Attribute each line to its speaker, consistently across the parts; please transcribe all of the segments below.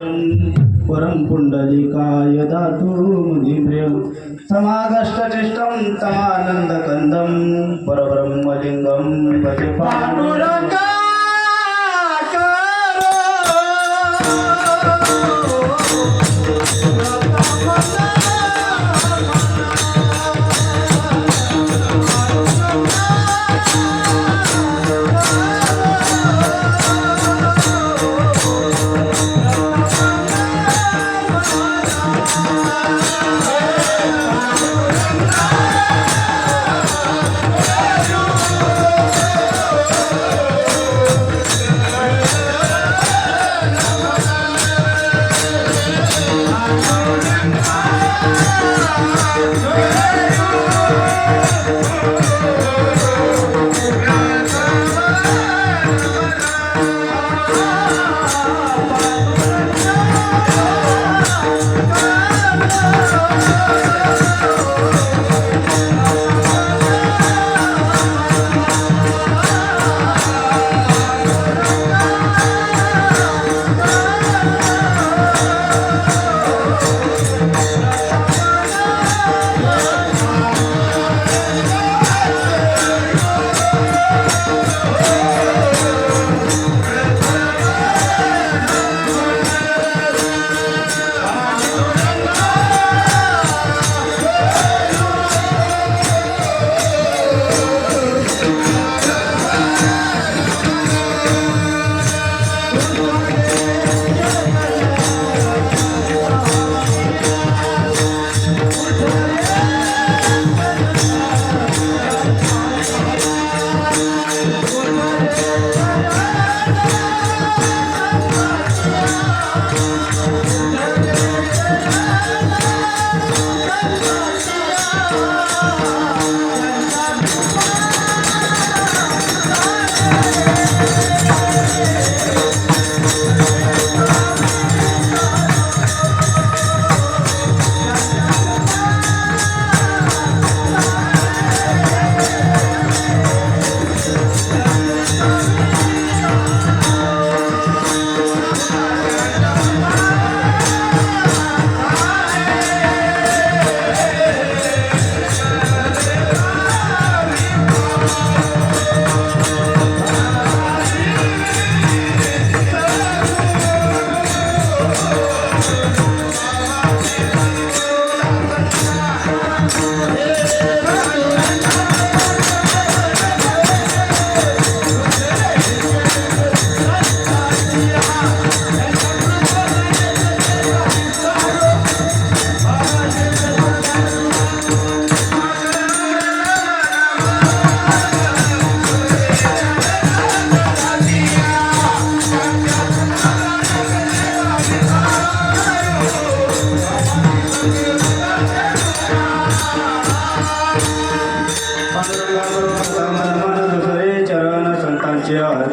Speaker 1: परम पुंडलिकाय दातु मुनिप्रिय समागष्टचेष्टं तमानन्दकन्दं परब्रह्मलिङ्गं भजे पाण्डुरङ्गा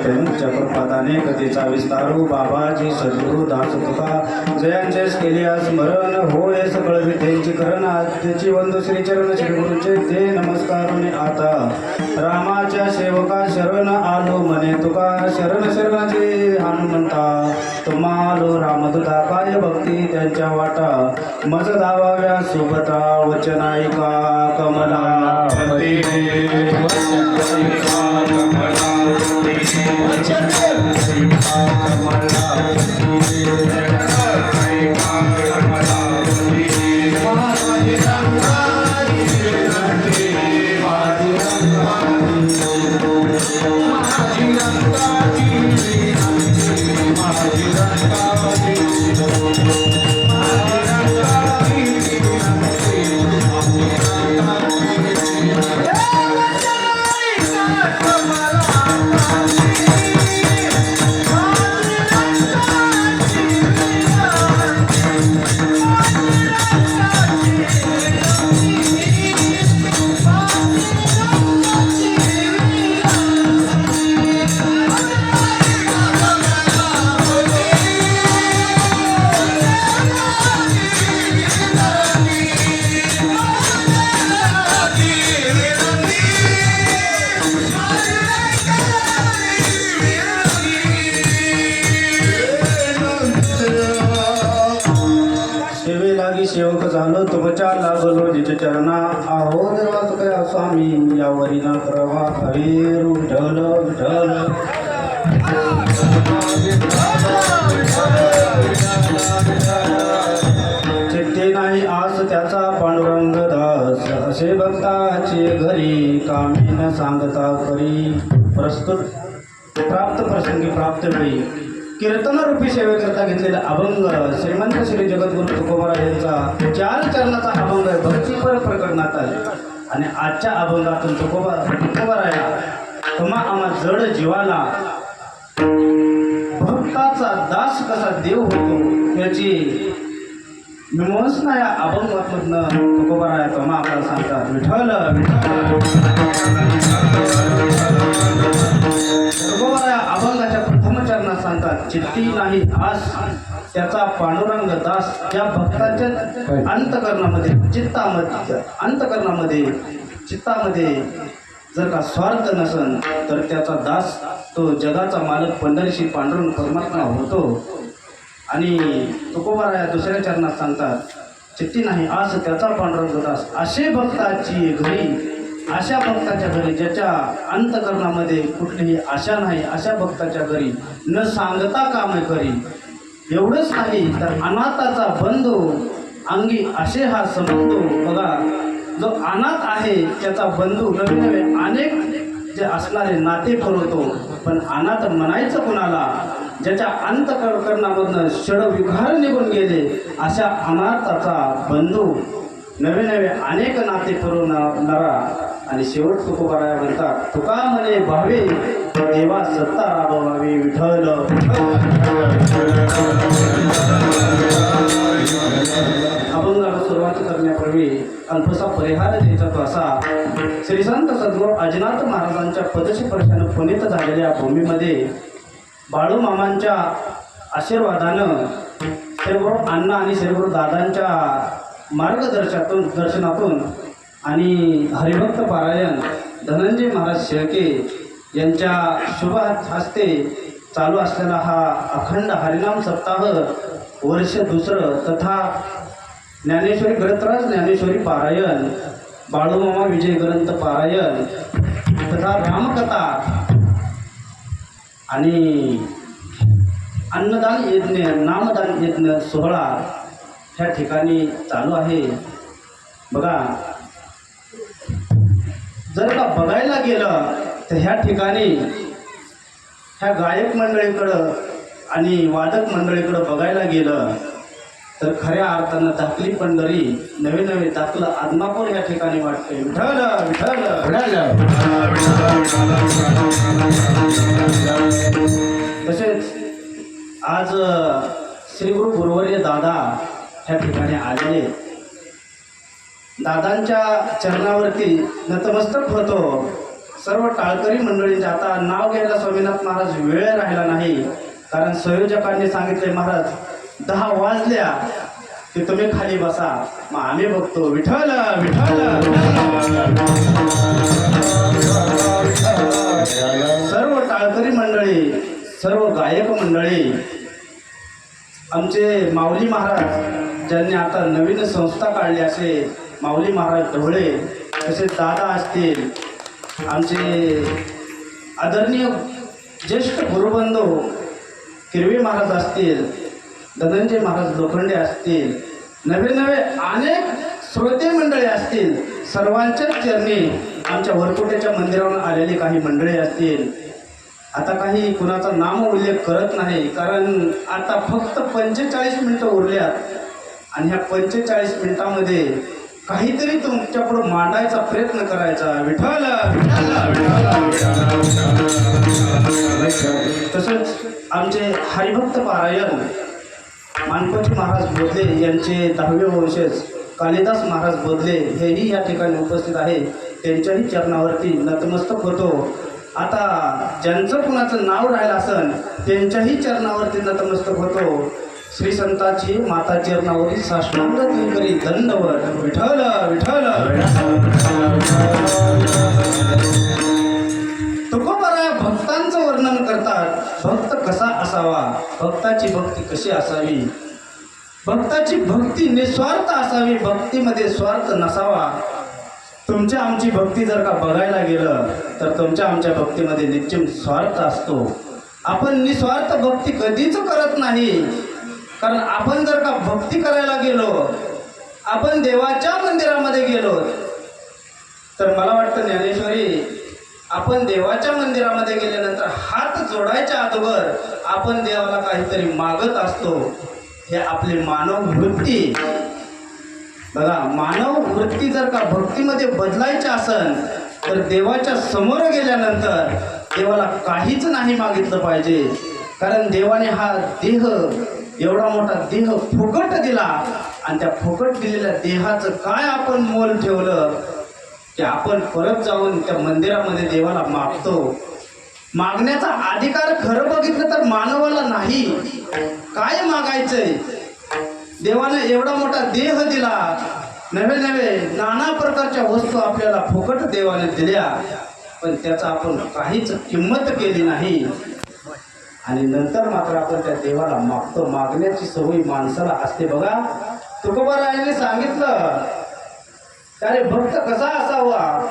Speaker 1: त्यांच्या कृपादाने कथेचा विस्तारू बाबाजी सद्गुरु दास तुका जयांचे केल्या स्मरण होय सकळ विद्येची करण आजची वंदू श्री चरण श्री गुरुचे ते नमस्कारुने आता रामाच्या सेवका शरण आलो मने तुका शरण शरणाचे हनुमंता तुम्हालो रामदूता काय भक्ती त्यांच्या वाटा मज धावाव्या सुभद्रा वचनायिका कमला लागी सेवक झालो तुमच्या लागलो निज चरणा आहो देवा तुकया स्वामी यावरी ना करवा हरी विठ्ठल विठ्ठल चित्ते नाही आस त्याचा पांडुरंग दास असे भक्ताचे घरी कामी न सांगता करी प्रस्तुत प्राप्त प्रसंगी प्राप्त वेळी कीर्तनरूपी सेवेकरता घेतलेला अभंग श्रीमंत श्री जगद्गुरु तुकोबा यांचा 4 चरणाचा अभंग भक्तीपर प्रकरणात आले आणि आजच्या अभंगातून तुकोबाराया तुम्हा आम्हा जड जीवाला भक्ताचा दास कसा देव होतो याची मीमांसा या अभंगातून तुकोबाराया तुम्हा आम्हाला सांगतात विठ्ठल तुकोबाराया अभंगाच्या प्रथम चरणात सांगतात चित्ती नाही आस त्याचा पांडुरंग दास या भक्ताच्या अंतकरणामध्ये चित्तामध्ये जर का स्वार्थ नसन तर त्याचा दास तो जगाचा मालक पंढरीशी पांडुरंग परमात्मा होतो. आणि तुकोबाराया दुसऱ्या चरणात सांगतात चित्ती नाही आस त्याचा पांडुरंग दास असे भक्ताची घरी अशा भक्ताच्या घरी ज्याच्या अंतकरणामध्ये कुठलीही आशा नाही अशा भक्ताच्या घरी न सांगता काम करी. एवढंच नाही तर अनाथाचा बंधू अंगी असे हा संबंध बघा. जो अनाथ आहे त्याचा बंधू नवे नवे अनेक जे असणारे नाते पुरवतो. पण अनाथ म्हणायचं कुणाला ज्याच्या अंतकरणामधनं षडविकार निघून गेले अशा अनाथाचा बंधू नवे नवे अनेक नाते पुरवणारा. आणि शेवट तुकोबाराया म्हणतात तुका म्हणे भावे देवा सत्ता राबवावी विठ्ठल. अभंगाला सुरुवात करण्यापूर्वी अल्पसा परिहार द्यायचा तो असा श्री संत सद्गुरू अजिनाथ महाराजांच्या पदस्पर्शानं पुनीत झालेल्या भूमीमध्ये बाळू मामांच्या आशीर्वादानं श्रीगुरू अण्णा आणि श्रीगुरू दादांच्या दर्शनातून आणि हरिभक्त पारायण धनंजय महाराज शेळके यांच्या शुभ हस्ते चालू असलेला हा अखंड हरिनाम सप्ताह वर्ष दुसरं तथा ज्ञानेश्वरी ग्रंथराज ज्ञानेश्वरी पारायण बाळूमामा विजय ग्रंथ पारायण तथा रामकथा आणि अन्नदान यज्ञ नामदान यज्ञ सोहळा ह्या ठिकाणी चालू आहे. बघा जर का बघायला गेलं तर ह्या ठिकाणी ह्या गायक मंडळीकडं आणि वादक मंडळीकडं बघायला गेलं तर खऱ्या अर्थानं धाकली पंढरी नवे नवे दाखलं आदमापूर या ठिकाणी वाटते. विठ्ठल विठ्ठल. तसेच आज श्रीगुरू गुरुवर्य दादा ह्या ठिकाणी आलेले. दादांच्या चरणावरती नतमस्तक होतो. सर्व टाळकरी मंडळींचे आता नाव घ्यायला स्वामीनाथ महाराज वेळ राहिला नाही. कारण संयोजकांनी सांगितले महाराज 10 वाजल्या की तुम्ही खाली बसा. मग आम्ही बघतो विठ्ठल विठ्ठल. सर्व टाळकरी मंडळी सर्व गायक मंडळी आमचे माऊली महाराज ज्यांनी आता नवीन संस्था काढली असे माऊली महाराज ढवळे तसेच दादा असतील आमचे आदरणीय ज्येष्ठ गुरुबंधू किरवी महाराज असतील धनंजय महाराज लोखंडे असतील नवे नवे अनेक श्रोते मंडळी असतील. सर्वांच्याच चरणी आमच्या वरकुटेच्या मंदिरावरून आलेली काही मंडळी असतील. आता काही कुणाचा नाम उल्लेख करत नाही कारण आता फक्त 45 मिनिटं उरल्यात आणि ह्या 45 मिनिटामध्ये काहीतरी तुमच्यापुढं मांडायचा प्रयत्न करायचा. विठ्ठल तसंच आमचे हरिभक्त पारायण मानकोजी महाराज बोधले यांचे 10वे वंशज कालिदास महाराज बोधले हेही या ठिकाणी उपस्थित आहे. त्यांच्याही चरणावरती नतमस्तक होतो. आता ज्यांचं कुणाचं नाव राहिलं असन त्यांच्याही चरणावरती नतमस्तक होतो. श्री संताची माता चरणावरील साष्टांग करी दंडवत. विठ्ठल विठ्ठल. तुकोबाराया भक्तांचं वर्णन करतात. भक्त कसा असावा भक्ताची भक्ती कशी असावी. भक्ताची भक्ती निस्वार्थ असावी, भक्तीमध्ये स्वार्थ नसावा. तुमच्या आमची भक्ती जर का बघायला गेलं तर तुमच्या आमच्या भक्तीमध्ये निश्चित स्वार्थ असतो. आपण निस्वार्थ भक्ती कधीच करत नाही. कारण आपण जर का भक्ती करायला गेलो, आपण देवाच्या मंदिरामध्ये गेलो, तर मला वाटतं ज्ञानेश्वरी, आपण देवाच्या मंदिरामध्ये गेल्यानंतर हात जोडायच्या अगोदर आपण देवाला काहीतरी मागत असतो. हे आपली मानव वृत्ती. बघा, मानव वृत्ती जर का भक्तीमध्ये बदलायची असेल तर देवाच्या समोर गेल्यानंतर देवाला काहीच नाही मागितलं पाहिजे. कारण देवाने हा देह, एवढा मोठा देह फुकट दिला, आणि त्या फुकट दिलेल्या देहाचं काय आपण मोल ठेवलं की आपण परत जाऊन त्या मंदिरामध्ये देवाला मागतो. मागण्याचा अधिकार खरं बघितलं तर मानवाला नाही. काय मागायचंय? देवाने एवढा मोठा देह दिला, नव्हे नव्हे नाना प्रकारच्या वस्तू आपल्याला फुकट देवाने दिल्या, पण त्याचा आपण काहीच किंमत केली नाही. आणि नंतर मात्र आपण त्या देवाला मागतो. मागण्याची सवय माणसाला असते. बघा, तुकोबारायांनी सांगितलं, अरे भक्त कसा असावा,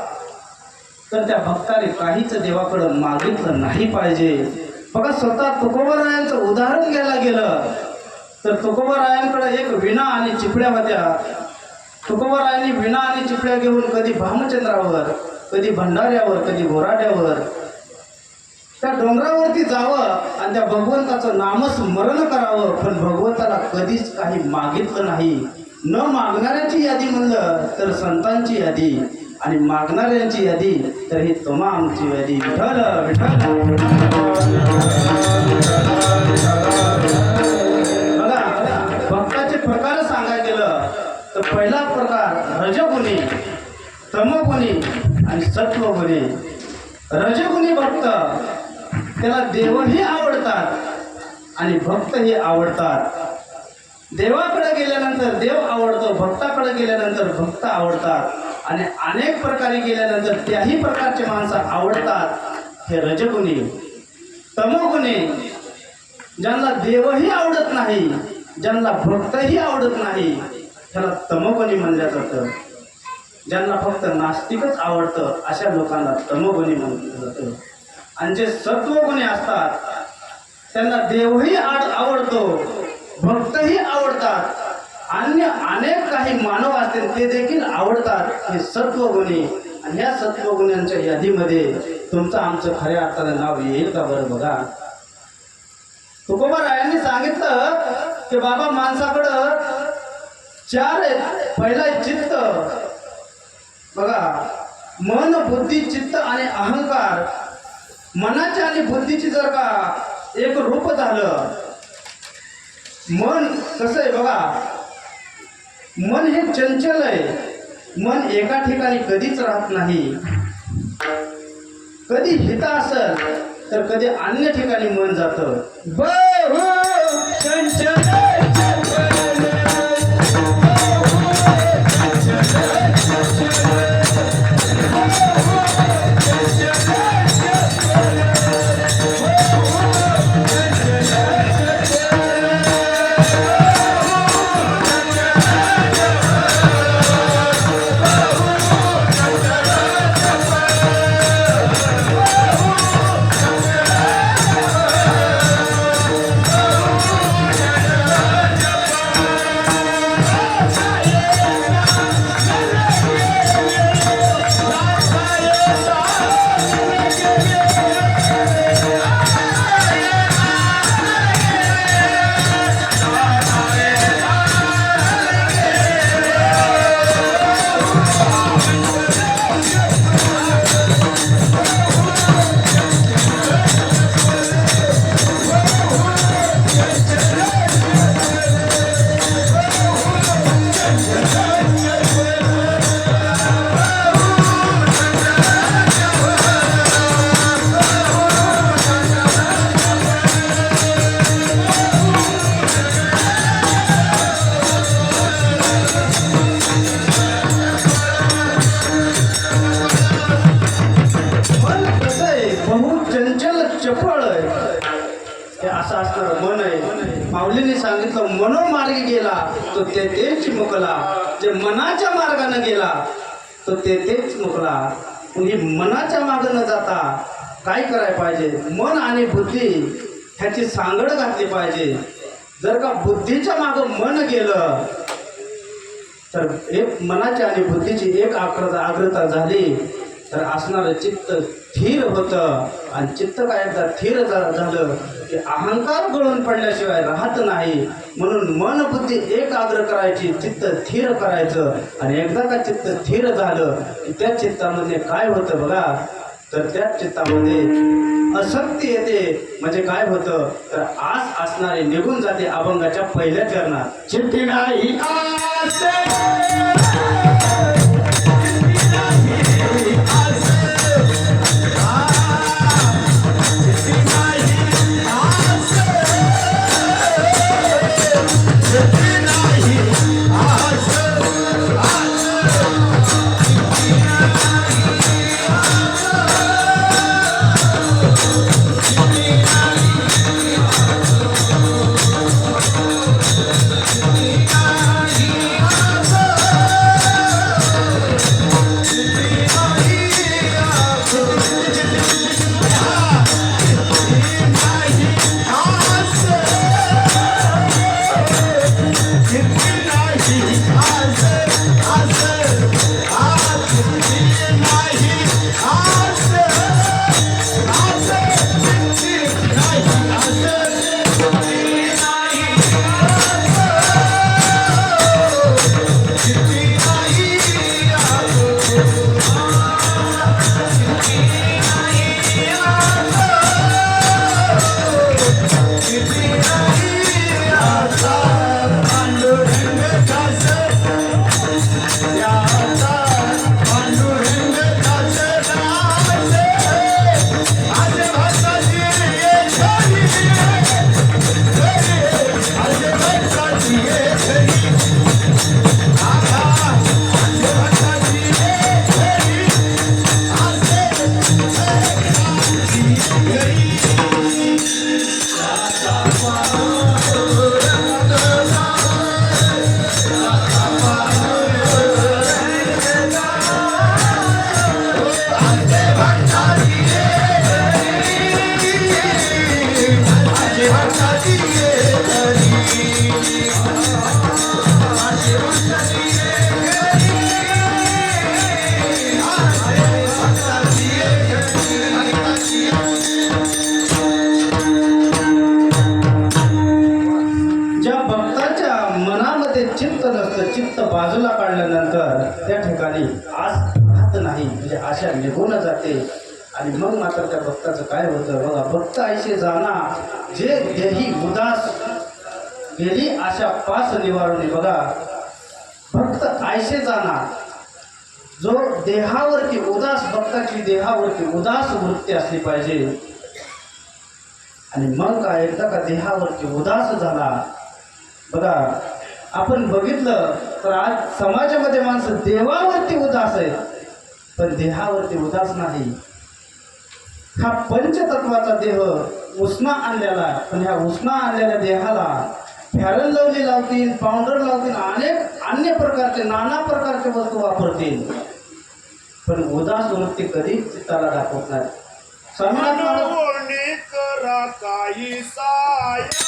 Speaker 1: तर त्या भक्ताने काहीच देवाकडं मागितलं नाही पाहिजे. बघा, स्वतः तुकोबारायांचं उदाहरण घ्यायला गेलं तर तुकोबारायांकडे एक विणा आणि चिपड्या होत्या. तुकोबारायांनी विणा आणि चिपड्या घेऊन कधी भामचंद्रावर, कधी भंडाऱ्यावर, कधी घोराट्यावर त्या डोंगरावरती जावं आणि त्या भगवंताचं नामस्मरण करावं, पण भगवंताला कधीच काही मागितलं नाही. न मागणाऱ्याची यादी म्हणलं तर संतांची यादी, आणि मागणाऱ्यांची यादी तर ही तुम्हा आमची यादी. विठ्ठल विठ्ठल. बघा, भक्ताचे प्रकार सांगायला गेलं तर पहिला प्रकार रजगुणी, तमगुणी आणि सत्वगुणी. रजगुणी भक्त, त्याला देवही आवडतात आणि भक्तही आवडतात. देवाकडे गेल्यानंतर देव आवडतो, भक्ताकडे गेल्यानंतर भक्त आवडतात, आणि अनेक प्रकारे गेल्यानंतर त्याही प्रकारचे माणसं आवडतात. हे रजगुणी. तमोगुणी, ज्यांना देवही आवडत नाही, ज्यांना भक्तही आवडत नाही, त्याला तमोगुणी म्हणलं जातं. ज्यांना फक्त नास्तिकच आवडतं अशा लोकांना तमोगुणी म्हटलं जातं. आणि जे सत्वगुणी असतात त्यांना देवही आवडतो, भक्तही आवडतात, अन्य अनेक काही मानव असतील ते देखील आवडतात. हे सत्वगुणी. आणि ह्या सत्वगुणांच्या यादीमध्ये तुमचं आमचं खऱ्या अर्थानं नाव येईल का बरं? बघा, तुकोबारायांनी सांगितलं की बाबा, माणसाकडं चार आहेत. पहिला आहे चित्त. बघा, मन, बुद्धी, चित्त आणि अहंकार. मनाच्या आणि बुद्धीची जर का एक रूप झालं, मन कसं आहे बघा, मन हे चंचल आहे. मन एका ठिकाणी कधीच राहत नाही. कधी हित असेल तर कधी अन्य ठिकाणी मन जातं. सांगितलं मनोमार्गी गेला तो तेथेच मुकला, जे मनाच्या मार्गाने गेला तो तेथेच मुकला. ही मनाच्या मागे न जाता काय करायला पाहिजे, मन आणि बुद्धी ह्याची सांगड घातली पाहिजे. जर का बुद्धीच्या मागे मन गेलं तर एक मनाची आणि बुद्धीची एक आग्रता झाली तर असणारं चित्त स्थिर होतं. आणि चित्त काय एकदा स्थिर झालं की अहंकार गळून पडल्याशिवाय राहत नाही. म्हणून मन बुद्धी एकाग्र करायची, चित्त स्थिर करायचं. आणि एकदा का चित्त स्थिर झालं की त्या चित्तामध्ये काय होतं बघा, तर त्या चित्तामध्ये असक्ती येते. म्हणजे काय होतं तर आस असणारे निघून जाते अभंगाच्या पहिल्या चरणात.
Speaker 2: चित्ती नाही आस,
Speaker 1: चित्त बाजूला काढल्यानंतर त्या ठिकाणी आस राहत नाही. म्हणजे आशा निघून जाते. आणि मग मात्र त्या भक्ताचं काय होतं बघा, भक्त ऐसे जाना जे देही उदास गेली आशा पास निवारणे. बघा, भक्त ऐसे जाना जो देहावरती उदास, भक्ताची देहावरती उदास वृत्ती असली पाहिजे. आणि मग काय एकदा का देहावरती उदास झाला, बघा आपण बघितलं तर आज समाजामध्ये माणसं देवावरती उदास आहेत पण देहावरती उदास नाही. हा पंचतत्वाचा देह उष्णा आणलेला, पण ह्या उष्णा आणलेल्या देहाला फॅरन लवली लावतील, पावडर लावतील, अनेक अन्य प्रकारचे नाना प्रकारचे वस्तू वापरतील, पण उदास वृत्ती कधी चित्ताला दाखवत नाही.
Speaker 2: करा काही साया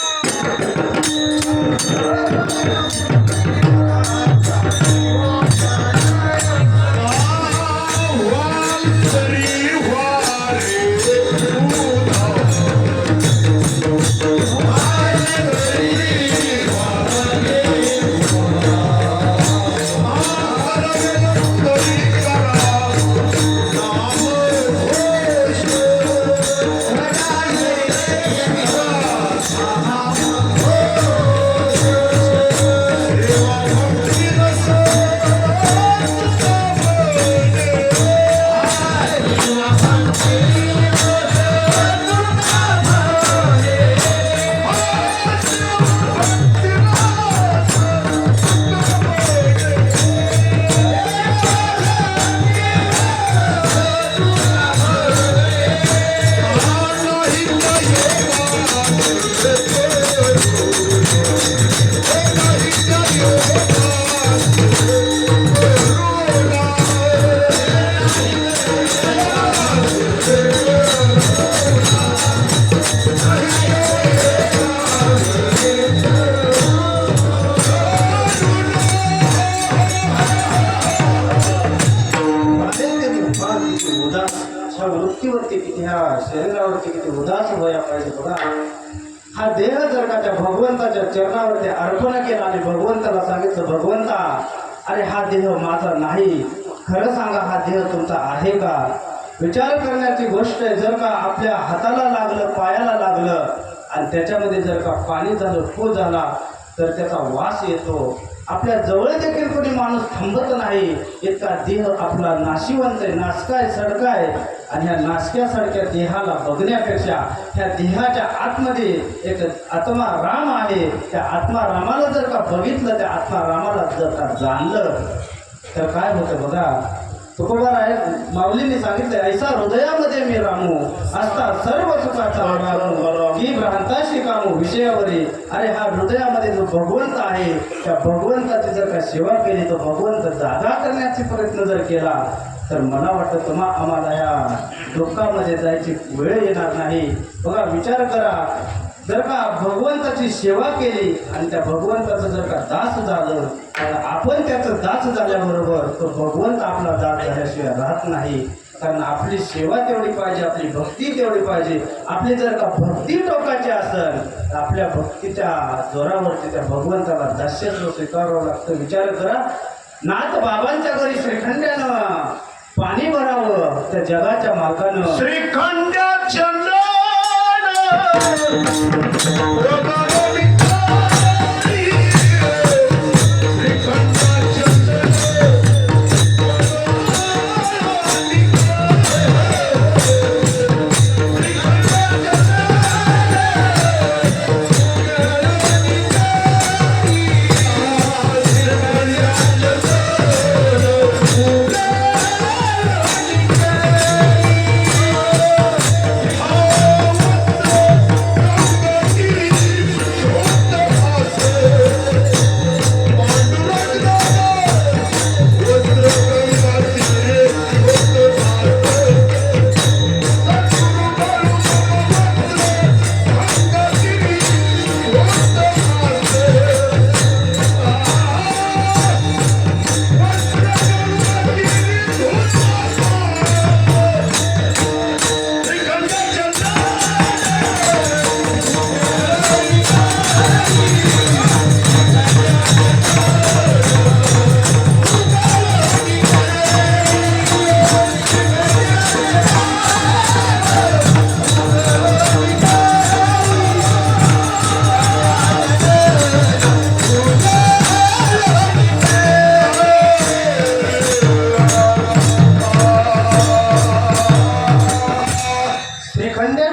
Speaker 1: उदास व्हायला पाहिजे बघा. हा देह जर का त्या भगवंताच्या चरणावरती अर्पण केला आणि भगवंताला सांगितलं, भगवंता अरे हा देह माझा नाही, खरं सांगा हा देह तुमचा आहे का? विचार करण्याची गोष्ट आहे. जर का आपल्या हाताला लागलं, पायाला लागलं आणि त्याच्यामध्ये जर का पाणी झालं, फू झाला तर त्याचा वास येतो. आपल्या जवळ देखील कोणी माणूस थांबत नाही, इतका देह आपला नाशिवंत आहे, नासकाय सडकाय. आणि ह्या नासक्या सडक्या देहाला बघण्यापेक्षा ह्या देहाच्या आतमध्ये एक आत्मा राम आहे, त्या आत्मा रामाला जर का बघितलं, त्या आत्मा रामाला जर का जाणलं तर काय होतं बघा. तुकोबा आहे माऊलीने सांगितलं, ऐसा हृदयामध्ये मी रामू असता सर्व सुखाचा रामू की भ्रांताशी कामू विषयावरी. अरे हा हृदयामध्ये जो भगवंत आहे, त्या भगवंताची जर का सेवा केली, तो भगवंत जागा करण्याचा प्रयत्न जर केला तर मला वाटतं आम्हाला या दुःखामध्ये जायची वेळ येणार नाही. बघा विचार करा, जर का भगवंताची सेवा केली आणि त्या भगवंताचं जर का दास झालं आणि आपण त्याचं दास झाल्याबरोबर तो भगवंत आपला दास झाल्याशिवाय राहत नाही. कारण आपली सेवा तेवढी पाहिजे, आपली भक्ती तेवढी पाहिजे. आपली जर का भक्ती टोकाची असेल तर आपल्या भक्तीच्या जोरावरती त्या भगवंताला दास्यत्व स्वीकारावं लागतं. विचार करा, नाथ बाबांच्या घरी श्रीखंड्यानं पाणी भरावं, त्या जगाच्या मालकानं
Speaker 2: श्रीखंड चंदन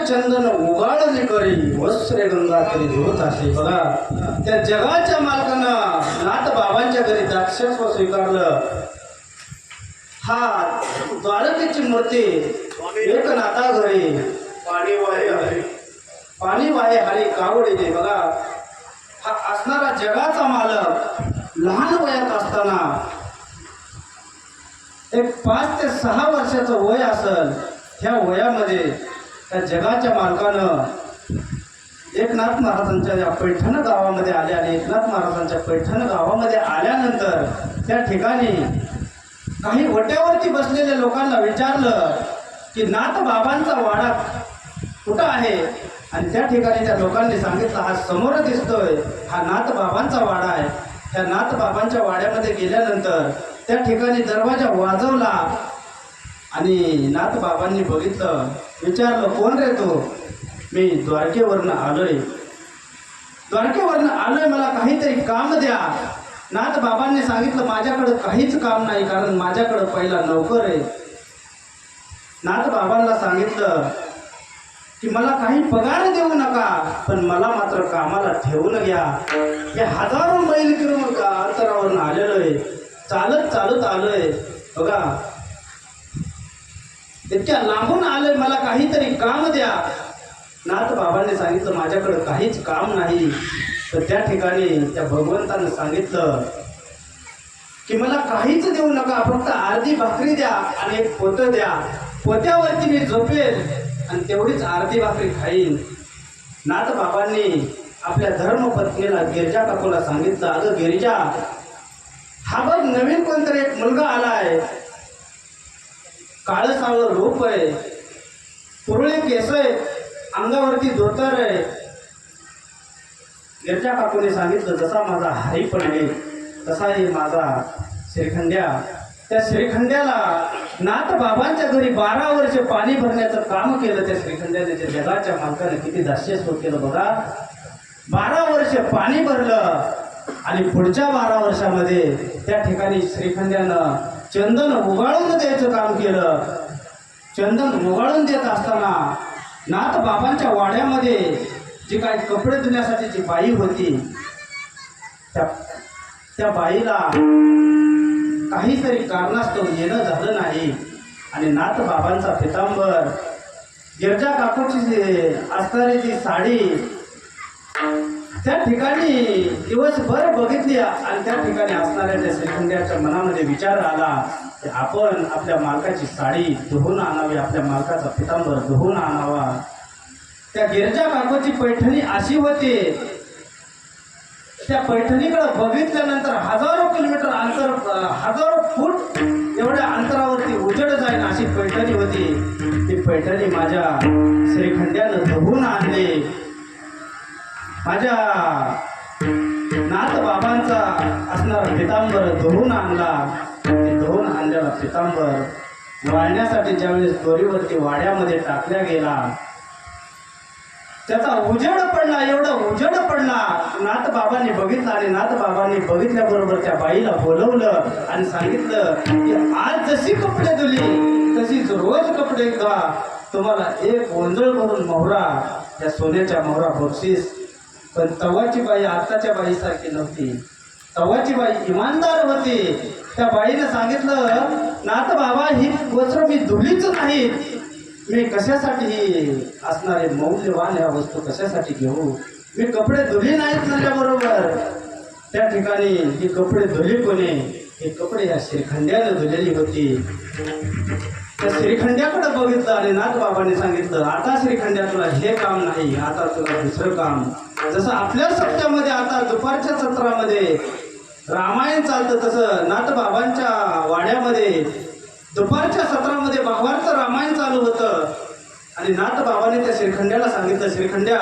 Speaker 1: चंदन उगाळले करी वस्त्रे गंगात्री धुवत असे. बघा त्या जगाच्या मालकानं नाथ बाबांच्या घरी दाक्षस्व स्वीकारलं. हा द्वारकेची मूर्ती एक नाथा घरी
Speaker 2: पाणी वाहे हरी.
Speaker 1: पाणी वाहे हरी कावड येते. बघा हा असणारा जगाचा मालक लहान वयात असताना एक 5 ते 6 वर्षाचं वय असेल, ह्या वयामध्ये त्या जगाच्या मालकानं एकनाथ महाराजांच्या या पैठण गावामध्ये आले आणि एकनाथ महाराजांच्या पैठण गावामध्ये आल्यानंतर त्या ठिकाणी काही वट्यावरती बसलेल्या लोकांना विचारलं की नाथ बाबांचा वाडा कुठं आहे. आणि त्या ठिकाणी त्या लोकांनी सांगितलं, हा समोर दिसतोय हा नाथ बाबांचा वाडा आहे. त्या नाथ बाबांच्या वाड्यामध्ये गेल्यानंतर त्या ठिकाणी दरवाजा वाजवला आणि नाथ बाबांनी बघितलं, विचारलं, कोण रे तू? मी द्वारकेवरनं आलोय, मला काहीतरी काम द्या. नाथ बाबांनी सांगितलं, माझ्याकडं काहीच काम नाही, कारण माझ्याकडं पहिला नोकर आहे. नाथ बाबांना सांगितलं की मला काही पगार देऊ नका, पण मला मात्र कामाला ठेवून घ्या. हे हजारो मैल किलोमीटर अंतरावरून आलेलो आहे, चालत आलोय. बघा इतक्या लांबून आलोय, मला काहीतरी काम द्या. नाथ बाबांनी सांगितलं, माझ्याकडे काहीच काम नाही. तर त्या ठिकाणी त्या भगवंतानं सांगितलं की मला काहीच देऊ नका, फक्त अर्धी भाकरी द्या आणि एक पोतं द्या. पोत्यावरती मी झोपेल आणि तेवढीच अर्धी भाकरी खाईन. नाथ बाबांनी आपल्या धर्मपत्नीला गिरिजा काकूला सांगितलं, अगं गिरिजा, हा बघ नवीन कोणतरी एक मुलगा आलाय, काळं सावळं रूप आहे, पुरळे केस आहे अंगावरती धोतर आहे. गिरजा काकूने सांगितलं जसा माझा हरी पडले तसाही माझा श्रीखंड्या. त्या श्रीखंड्याला नाथ बाबांच्या घरी 12 वर्ष पाणी भरण्याचं काम केलं त्या श्रीखंड्याने. त्या जगाच्या मालकाने किती दास्यस्व केलं बघा. 12 वर्ष पाणी भरलं आणि पुढच्या 12 वर्षामध्ये त्या ठिकाणी श्रीखंड्यानं चंदन उगाळून द्यायचं काम केलं. चंदन उगाळून देत असताना नाथ बाबांच्या वाड्यामध्ये जी काही कपडे धुण्यासाठी जी बाई होती त्या बाईला काहीतरी कारणास्तव येणं झालं नाही आणि नाथ बाबांचा पितांबर गिरजा काकूची जी असणारी ती साडी त्या ठिकाणी दिवसभर बघितली आणि त्या ठिकाणी असणाऱ्या त्या श्रीखंड्याच्या मनामध्ये विचार आला की आपण आपल्या मालकाची साडी धुवून आणावी, आपल्या मालकाचा पितांबर धुवून आणावा. त्या गिरजा काकूची पैठणी अशी होती, त्या पैठणीकडे बघितल्यानंतर हजारो किलोमीटर अंतर, हजारो फूट एवढ्या अंतरावरती उजड जाईन अशी पैठणी होती. ती पैठणी माझ्या श्रीखंड्यानं धुवून आणली. माझ्या नाथ बाबांचा असणारा पितांबर धुवून आणला. ते धुवून आणलेला पितांबर वाळण्यासाठी ज्यावेळेस दोरीवरती वाड्यामध्ये टाकल्या गेला त्याचा उजेड पडला. एवढा उजेड पडला नाथ बाबांनी बघितला आणि नाथ बाबांनी बघितल्याबरोबर त्या बाईला बोलवलं आणि सांगितलं की आज जशी कपडे धुली तशीच रोज कपडे धुवा. तुम्हाला एक ओंजळ भरून मोहरा, त्या सोन्याच्या मोहरा बक्षीस. पण तवाची बाई आताच्या बाईसारखी नव्हती. तवाची बाई इमानदार होती. त्या बाईने सांगितलं नाथ बाबा ही वस्त्र मी धुलीच नाही, मी कशासाठी असणारे मौल्यवान ह्या वस्तू कशासाठी घेऊ, मी कपडे धुली नाहीत म्हणल्याबरोबर त्या ठिकाणी ही कपडे धुली कोणी, हे कपडे या श्रीखंड्याने धुलेली होती. त्या श्रीखंड्याकडे बघितलं आणि नाथ बाबांनी सांगितलं आता श्रीखंड्या तुला हे काम नाही, आता तुला दुसरं काम. जसं आपल्या सप्त्यामध्ये आता दुपारच्या सत्रामध्ये रामायण चालतं तसं नाथ बाबांच्या वाड्यामध्ये दुपारच्या सत्रामध्ये भावार्थ रामायण चालू होतं. आणि नाथ बाबांनी त्या श्रीखंड्याला सांगितलं श्रीखंड्या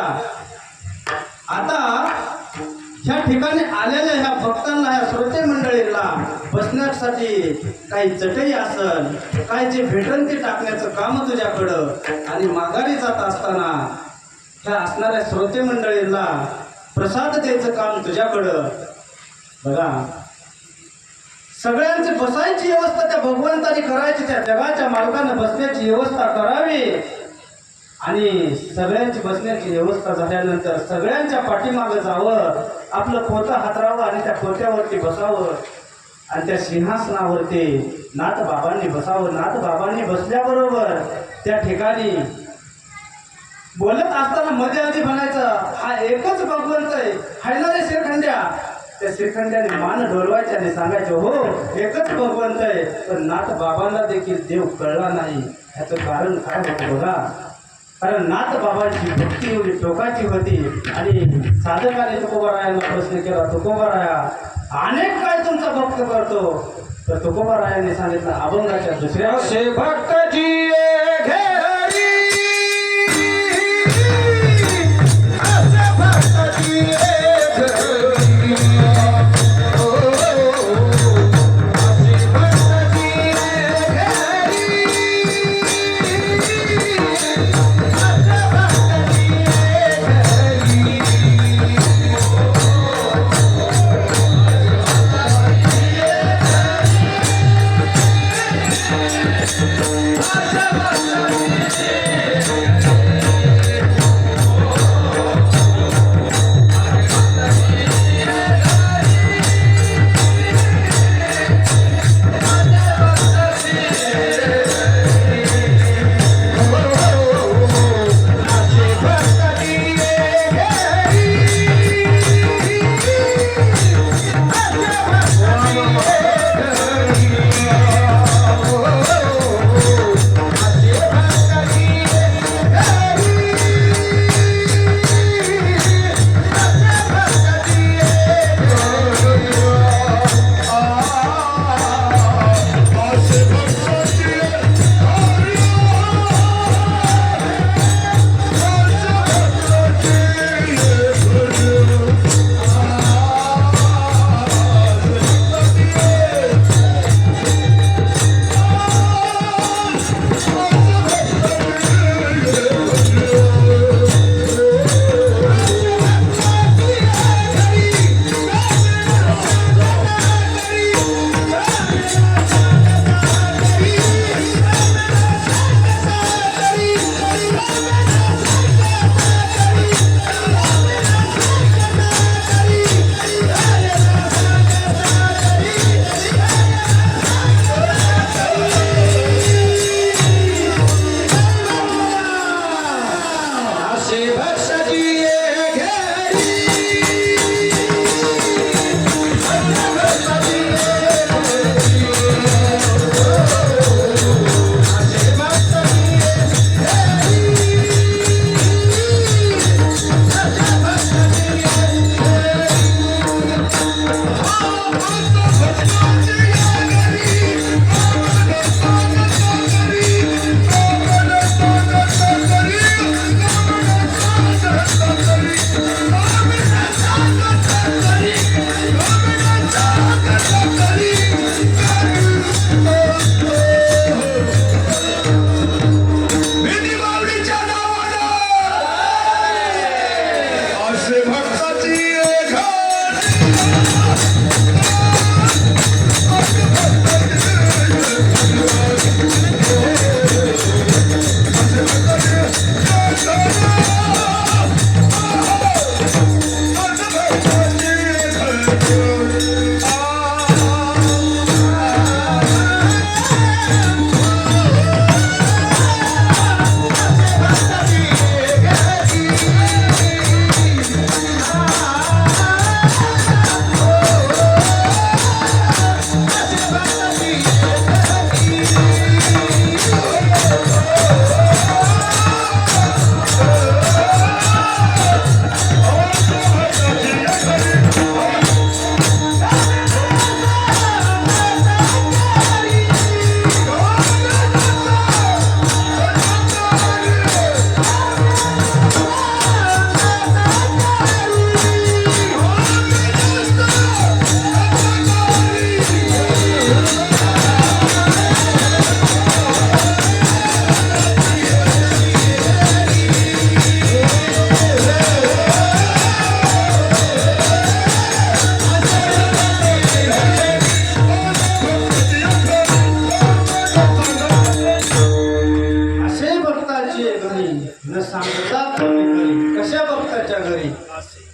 Speaker 1: आता ह्या ठिकाणी आलेल्या ह्या भक्तांना, ह्या श्रोते मंडळीला बसण्यासाठी काही चटई असल, काय जे भेटन ते टाकण्याचं काम तुझ्याकडं. आणि माघारी जात असताना ह्या असणाऱ्या श्रोते मंडळींना प्रसाद द्यायचं काम तुझ्याकडं. बघा सगळ्यांची बसायची व्यवस्था त्या भगवंताने करायची, त्या जगाच्या मालकानं बसण्याची व्यवस्था करावी. आणि सगळ्यांची बसण्याची व्यवस्था झाल्यानंतर सगळ्यांच्या पाठीमागं जावं, आपलं पोतं हातरावं आणि त्या पोत्यावरती बसावं आणि त्या सिंहासनावरती नाथ बाबांनी बसावं. नाथ बाबांनी बसल्याबरोबर त्या ठिकाणी बोलत असताना मध्ये आधी म्हणायचं हा एकच भगवंत आहे, हाय ना रे श्रीखंड्या. त्या श्रीखंड्याने मान डोलवायचे आणि सांगायचे हो एकच भगवंत आहे. पण नाथ बाबांना देखील देव कळला नाही. ह्याचं कारण काय होतं बघा. कारण नाथ बाबांची भक्ती एवढी टोकाची होती. आणि साधकाने तुकोबारायांना प्रश्न केला तुकोबाराया अनेक काय तुमचा भक्त करतो. तर तुकोबारायांनी सांगितलं अभंगाच्या दुसऱ्या भक्तजी
Speaker 3: Acha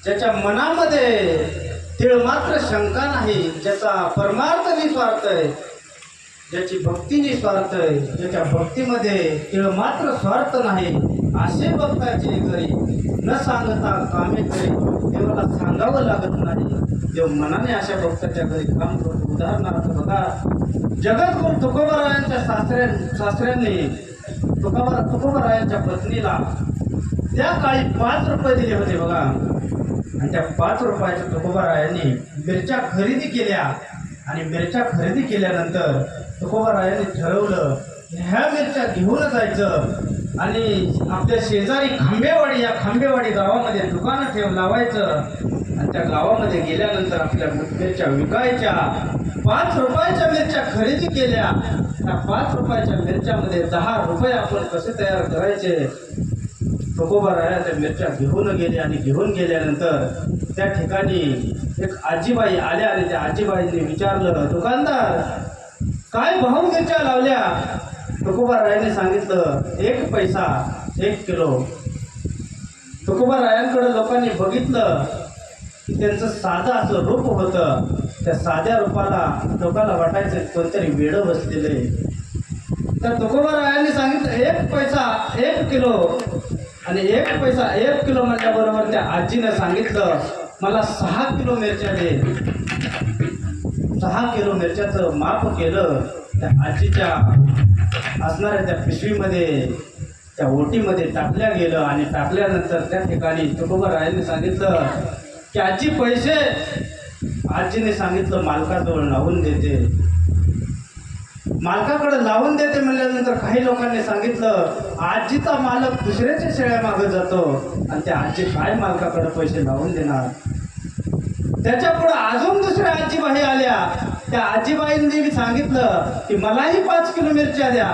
Speaker 1: ज्याच्या मनामध्ये तीळ मात्र शंका नाही, ज्याचा परमार्थ निस्वार्थ आहे, ज्याची भक्ती निस्वार्थ आहे, ज्याच्या भक्तीमध्ये तीळ मात्र स्वार्थ नाही, असे भक्ताचे घरी न सांगता कामे करी. देवाला सांगावं लागत नाही, देव मनाने अशा भक्ताच्या घरी काम करतो. उदाहरणार्थ बघा, जगद्गुरु तुकोबारायांच्या सासऱ्यांनी तुकोबारायांच्या पत्नीला त्या काळी 5 रुपये दिले होते बघा. आणि त्या 5 रुपयाच्या तुकोबारायांनी मिरच्या खरेदी केल्या. आणि मिरच्या खरेदी केल्यानंतर तुकोबारायांनी ठरवलं ह्या मिरच्या घेऊन जायचं आणि आपल्या शेजारी खांबेवाडी, या खांबेवाडी गावामध्ये दुकानं लावायचं. आणि त्या गावामध्ये गेल्यानंतर आपल्या मिरच्या विकायच्या. 5 रुपयाच्या मिरच्या खरेदी केल्या. त्या 5 रुपयाच्या मिरच्यामध्ये 10 रुपये आपण कसे तयार करायचे, तुकोबाराया त्या मिरच्या घेऊन गेले. आणि घेऊन गेल्यानंतर त्या ठिकाणी एक आजीबाई आल्या आणि त्या आजीबाईंनी विचारलं, दुकानदार काय भाव मिरच्या लावल्या? तुकोबारायाने सांगितलं 1 पैसा 1 किलो. तुकोबारायांकडे लोकांनी बघितलं की त्यांचं साधं असं रूप होतं. त्या साध्या रूपाला लोकांना वाटायचं कोणतरी वेडं बसलेलं आहे. तर तुकोबारायांनी सांगितलं 1 पैसा 1 किलो. आणि 1 पैसा 1 किलो म्हटल्याबरोबर त्या आजीनं सांगितलं मला 6 किलो मिरच्या दे. 6 किलो मिरच्याचं माप केलं. त्या आजीच्या असणाऱ्या त्या पिशवीमध्ये, त्या ओटीमध्ये टाकल्या गेलं. आणि टाकल्यानंतर त्या ठिकाणी तुकोबारायांनी सांगितलं की आजी पैसे. आजीने सांगितलं मालकाजवळ लावून देते. मालकाकडे लावून देते म्हणल्यानंतर काही लोकांनी सांगितलं आजीचा मालक दुसऱ्याच्या शेळ्या मागत जातो आणि त्या आजी काय मालकाकडे पैसे लावून देणार. त्याच्या पुढे अजून दुसऱ्या आजीबाई आल्या. त्या आजीबाईंनी सांगितलं की मलाही 5 किलो मिरच्या द्या.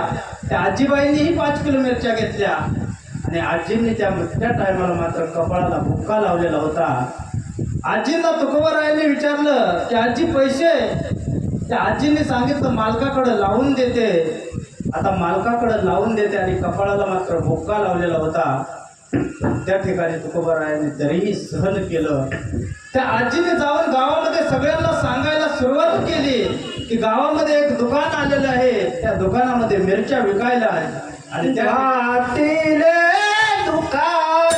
Speaker 1: त्या आजीबाईंनीही 5 किलो मिरच्या घेतल्या. आणि आजींनी त्या टायमाला मात्र कपाळाला बुक्का लावलेला होता. आजींना तुकोबारायांनी विचारलं की आजी पैसे. त्या आजींनी सांगितलं मालकाकडे लावून देते. आता मालकाकडे लावून देते आणि कपाळाला मात्र बुक्का लावलेला होता. त्या ठिकाणी तुकोबारायांनी तरीही सहन केलं. त्या आजीने जाऊन गावामध्ये सगळ्यांना सांगायला सुरुवात केली की गावामध्ये एक दुकान आलेलं आहे, त्या दुकानामध्ये मिरच्या विकायला आहे. आणि त्या दुकान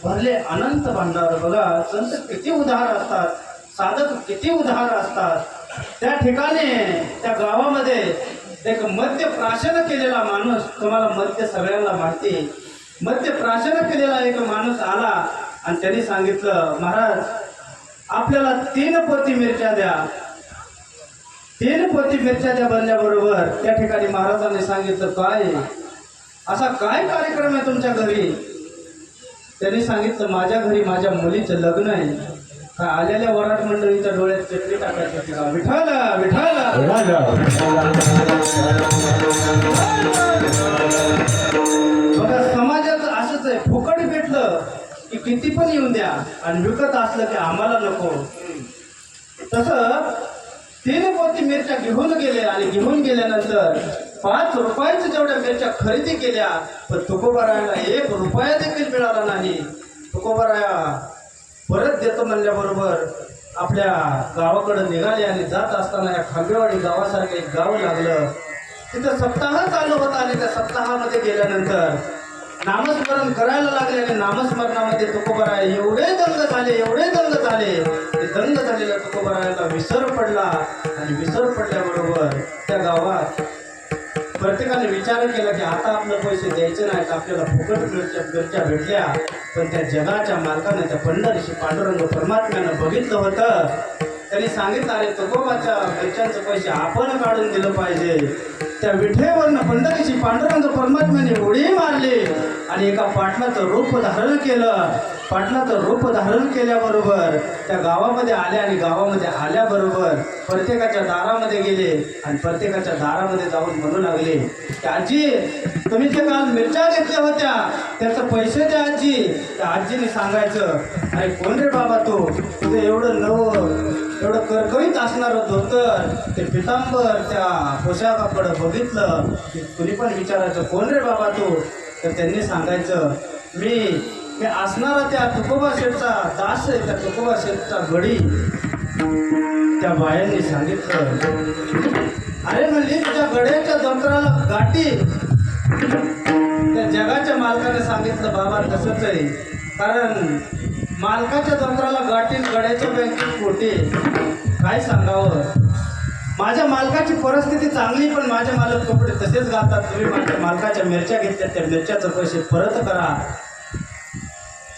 Speaker 1: भरले अनंत भांडार. बघा संत किती उदार असतात, साधक किती उदार असतात. त्या ठिकाणी त्या गावामध्ये एक मद्य प्राशन केलेला माणूस, तुम्हाला मद्य सगळ्यांना माहिती, मद्य प्राशन केलेला एक माणूस आला आणि त्यांनी सांगितलं महाराज आपल्याला 3 पोती मिरच्या द्या. 3 पोती मिरच्या द्या बनल्याबरोबर त्या ठिकाणी महाराजांनी सांगितलं काय असा काय कार्यक्रम आहे तुमच्या घरी. त्यांनी सांगितलं माझ्या घरी माझ्या मुलीचं लग्न आहे का आलेल्या वराट मंडळीच्या डोळ्यात चटणी टाकायची होती का? विठाला विठाला बघा समाजाचं असंच आहे, फुकट भेटलं की किती पण येऊन द्या आणि विकत असलं की आम्हाला नको. तसं 3 पोती मिरच्या घेऊन गेले आणि घेऊन गेल्यानंतर 5 रुपयाच्या जेवढ्या मिरच्या खरेदी केल्या पण तुकोबारायाला 1 रुपया देखील मिळाला नाही. तुकोबाराया परत देतो म्हणल्याबरोबर आपल्या गावाकडे निघाले आणि जात असताना या खांबेवाडी गावासारखं एक गाव लागलं. तिथं सप्ताह चालू होता आणि त्या सप्ताहामध्ये गेल्यानंतर नामस्मरण करायला लागले आणि नामस्मरणामध्ये तुकोबाराय एवढे दंग झाले ते दंग झालेल्या तुकोबारायाला विसर पडला आणि विसर पडल्याबरोबर त्या गावात प्रत्येकाने विचार केला की आता आपलं पैसे द्यायचे नाहीत, आपल्याला फुकट मिरच्या भेटल्या. पण त्या जगाच्या मालकाने त्या पंढरीशी पांडुरंग परमात्म्यानं बघितलं होतं. त्यांनी सांगितलं अरे तुकोबाच्या मिरच्यांचे पैसे आपण काढून दिलं पाहिजे. त्या विठेवरनं पंढरीची पांडुरंग परमात्म्याने उडी मारली आणि एका पाटलाचं रूप धारण केलं. पाटलाचं रूप धारण केल्याबरोबर त्या गावामध्ये आल्या आणि गावामध्ये आल्याबरोबर प्रत्येकाच्या दारामध्ये गेले आणि प्रत्येकाच्या दारामध्ये जाऊन म्हणू लागले की आजी तुम्ही जे काल मिरच्या घेतल्या होत्या त्याचं पैसे द्या आजी. त्या आजीने सांगायचं अरे कोण रे बाबा तू, तुझं एवढं करकरीत असणारं धोतर ते पितांबर त्या पोशाखाकडं बघितलं की कुणी पण विचारायचं कोण रे बाबा तू. तर त्यांनी सांगायचं मी असणारा त्या तुकोबा शेठचा दास आहे, त्या तुकोबा शेठचा गडी. त्या बायांनी सांगितलं अरे म्हणली तुझ्या गड्याच्या जंत्राला गाठी. त्या जगाच्या मालकाने सांगितलं बाबा तसंच आहे, कारण मालकाच्या जंत्राला गाठी गड्याच्या बँकेत पोटी. काय सांगावं, माझ्या मालकाची परिस्थिती चांगली पण माझे मालक कपडे तसेच घालतात. तुम्ही माझ्या मालकाच्या मिरच्या घेतल्या त्या मिरच्याचे पैसे परत करा.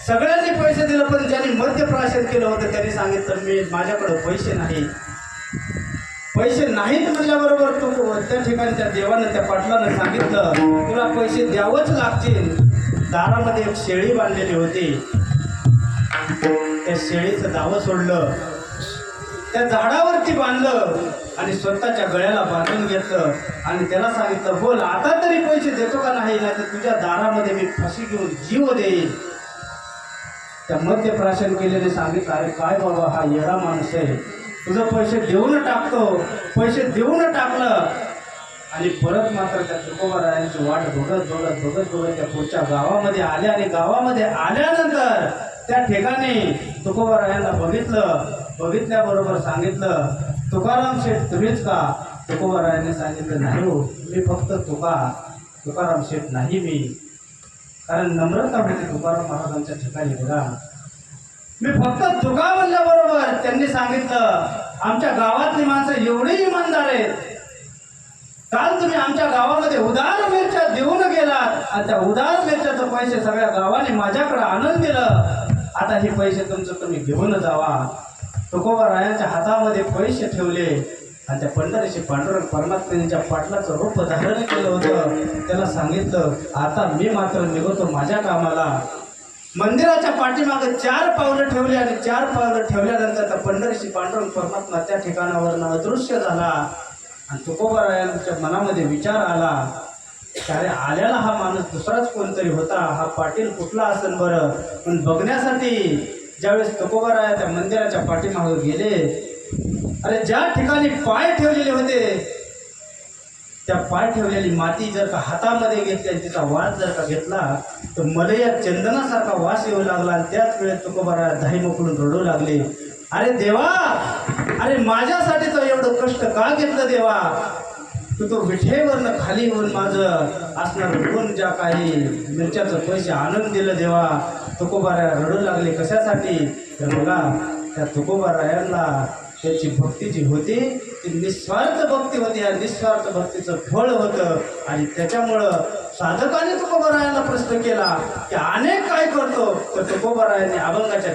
Speaker 1: सगळ्यांनी पैसे दिले पण ज्यांनी मद्यप्राशन केलं होतं त्यांनी सांगितलं मी माझ्याकडे पैसे नाहीत म्हणल्याबरोबर तू त्या ठिकाणी त्या देवानं त्या पाटलानं सांगितलं तुला पैसे द्यावंच लागतील. दारामध्ये एक शेळी बांधलेली होती, त्या शेळीचं दावं सोडलं, त्या झाडावरती बांधलं आणि स्वतःच्या गळ्याला बांधून घेतलं आणि त्याला सांगितलं बोल आता तरी पैसे देतो का नाही, तर तुझ्या दारामध्ये मी फाशी घेऊन जीव देईल. त्या मद्यप्राशन केलेले सांगितलं अरे काय बाबा हा येडा माणूस आहे, तुझं पैसे देऊन टाकतो. पैसे देऊन टाकलं आणि परत मात्र त्या तुकोबारायांची वाट बघत त्या पुढच्या गावामध्ये आल्या आणि गावामध्ये आल्यानंतर त्या ठिकाणी तुकोबारायांना बघितल्याबरोबर सांगितलं तुकाराम शेठ तुम्हीच का. तुकोबारायांनी सांगितलं नाही हो, मी फक्त तुकाराम शेठ नाही मी. कारण नम्रता होती तुकाराम महाराजांच्या ठिकाणी. बघा मी फक्त तुका म्हणल्याबरोबर त्यांनी सांगितलं आमच्या गावातली माणसं एवढी इमानदार आहेत, काल तुम्ही आमच्या गावामध्ये उदार मिरच्या देऊन गेलात आणि त्या उदार मिरच्याचे पैसे सगळ्या गावाने माझ्याकडे आणून दिलं. आता हे पैसे तुमचं तुम्ही घेऊन जावा. तुकोबारायांच्या हातामध्ये पैसे ठेवले आणि त्या पंढरीचे पांडुरंग परमात्म्यांच्या पाटलाचं रूप धारण केलं होतं. त्याला सांगितलं आता मी मात्र निघतो माझ्या कामाला. मंदिराच्या पाठीमागे 4 पावलं ठेवली आणि 4 पावलं ठेवल्यानंतर त्या पंढरीची पांडुरंग परमात्मा त्या ठिकाणावरनं अदृश्य झाला आणि तुकोबारायांच्या मनामध्ये विचार आला की अरे आल्याला हा माणूस दुसराच कोणतरी होता, हा पाटील कुठला असेल बरं. पण बघण्यासाठी ज्यावेळेस तुकोबाराया त्या मंदिराच्या पाठीमागे गेले, अरे ज्या ठिकाणी पाय ठेवलेले होते त्या पाय ठेवलेली माती जर का हातामध्ये घेतली आणि तिचा वास जर का घेतला तर मलया चंदनासारखा वास येऊ लागला. आणि त्याच वेळेस तुकोबाराया धाई मोकळून रडू लागले अरे देवा, अरे माझ्यासाठी तो एवढं कष्ट का घेतलं देवा. तो विठेवरनं खाली येऊन माझं असणार गुण ज्या काही मिरच्याचं पैसे आणून दिलं देवा. तुकोबाराया रडू लागले कशासाठी तर बघा त्या तुकोबारायांना त्याची भक्ती जी होती ती निस्वार्थ भक्ती होती. या निस्वार्थ भक्तीचं फळ होतं आणि त्याच्यामुळं साधकाने तुकोबारायांना प्रश्न केला की अनेक काय करतो तर तुकोबारायांनी अभंगाच्या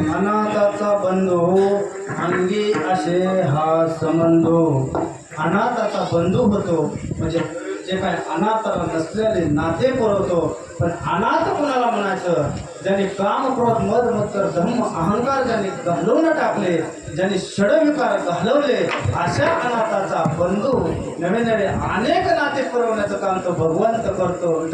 Speaker 1: अनाथाचा बंधू अंगी असे हा संबंधो. अनाथाचा बंधू होतो म्हणजे जे काय अनाथ नसलेले नाते पुरवतो. पण अनाथ कोणाला म्हणायचं? ज्यांनी काम क्रोध मद मत्सर धर्म अहंकार ज्यांनी घालवून टाकले, ज्यांनी षडविकार घालवले, अशा अनाथाचा बंधू नवे नवे अनेक नाते पुरवण्याचं काम तो भगवंत करतो.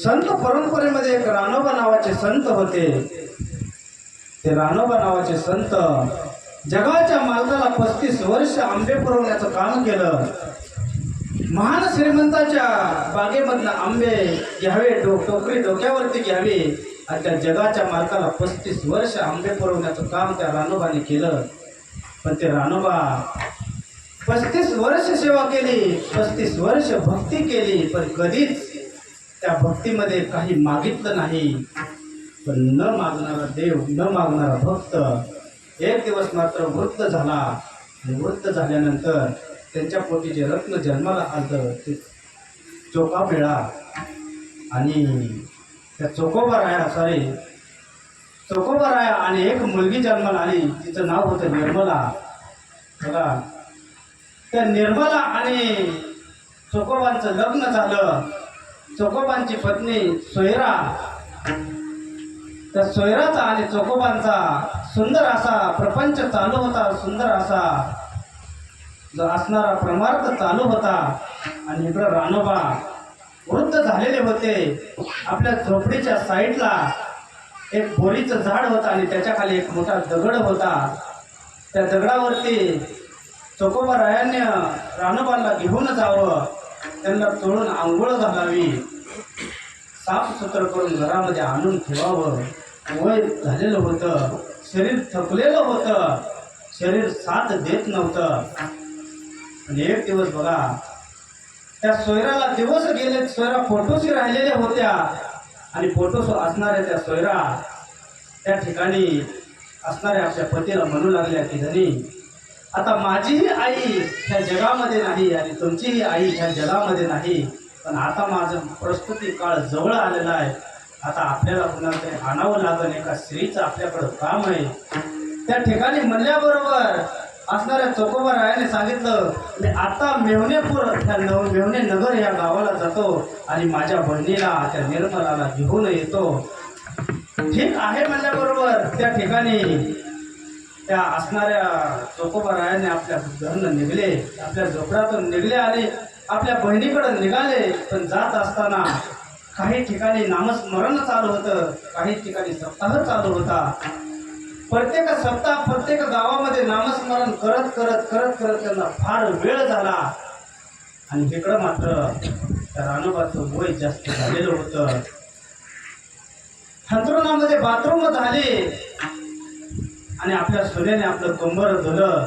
Speaker 1: संत परंपरेमध्ये एक रानोबा नावाचे संत होते. ते रानोबा नावाचे संत जगाच्या मालकाला 35 वर्ष आंबे पुरवण्याचं काम केलं. महान श्रीमंताच्या बागेमधनं आंबे घ्यावे, टोकरी डोक्यावरती घ्यावी आणि त्या जगाच्या मालकाला 35 वर्ष आंबे पुरवण्याचं काम त्या रानोबाने केलं. पण ते रानोबा 35 वर्ष सेवा केली, 35 वर्ष भक्ती केली, पण कधीच त्या भक्तीमध्ये काही मागितलं नाही. पण न मागणारा देव, न मागणारा भक्त एक दिवस मात्र वृत्त झाला. आणि वृत्त झाल्यानंतर त्यांच्या पोटी जे रत्न जन्माला आलं ते चोकामेळा. आणि त्या चोकोबाराया आणि एक मुलगी जन्माला आली, तिचं नाव होतं निर्मला. बघा, त्या निर्मला आणि चोकोबांचं लग्न झालं. चोकोबांची पत्नी सोयरा, त्या सोयराचा आणि चोकोबांचा सुंदर असा प्रपंच चालू होता. सुंदर असा जो असणारा परमार्थ चालू होता. आणि इकडं रानोबा वृद्ध झालेले होते. आपल्या झोपडीच्या साईडला एक बोरीचं झाड होतं आणि त्याच्या खाली एक मोठा दगड होता. त्या दगडावरती चोकोबारायांनी रानोबाला घेऊन जावं, त्यांना चोळून आंघोळ घालावी, साफसुथरं करून घरामध्ये आणून ठेवावं. वय झालेलं होतं, शरीर थकलेलं होतं, शरीर साथ देत नव्हतं. आणि एक दिवस बघा, त्या सोयराला दिवस गेले, सोयरा फोटोशी राहिलेल्या होत्या. आणि फोटोस असणाऱ्या त्या सोयरा त्या ठिकाणी असणाऱ्या आपल्या पतीला म्हणू लागल्या की धनी, आता माझीही आई ह्या जगामध्ये नाही आणि तुमचीही आई ह्या जगामध्ये नाही, पण आता माझं प्रस्तुती काळ जवळ आलेला आहे. आता आपल्याला कुणाला तरी आणावं लागेल, एका स्त्रीचं आपल्याकडं काम आहे. त्या ठिकाणी म्हणल्याबरोबर असणाऱ्या चोकोबारायाने सांगितलं, मी आता मेव्हणेपूर ह्या मेव्हणे नगर या गावाला जातो आणि माझ्या बहिणीला त्या निर्मलाला घेऊन येतो. ठीक आहे म्हणल्याबरोबर त्या ठिकाणी त्या असणाऱ्या चोकोबारायाने आपल्या घरनं निघले, आपल्या झोपड्यातून निघले आणि आपल्या बहिणीकडे निघाले. पण जात असताना काही ठिकाणी नामस्मरण चालू होतं, काही ठिकाणी सप्ताह चालू होता. प्रत्येक सप्ताह प्रत्येक गावामध्ये नामस्मरण करत करत करत करत त्यांना फार वेळ झाला. आणि इकडं मात्र त्या रानोबाचं वय जास्त झालेलं होतं. अंथरुणामध्ये बाथरूम झाले आणि आपल्या सुनेने आपलं कंबर धुलं.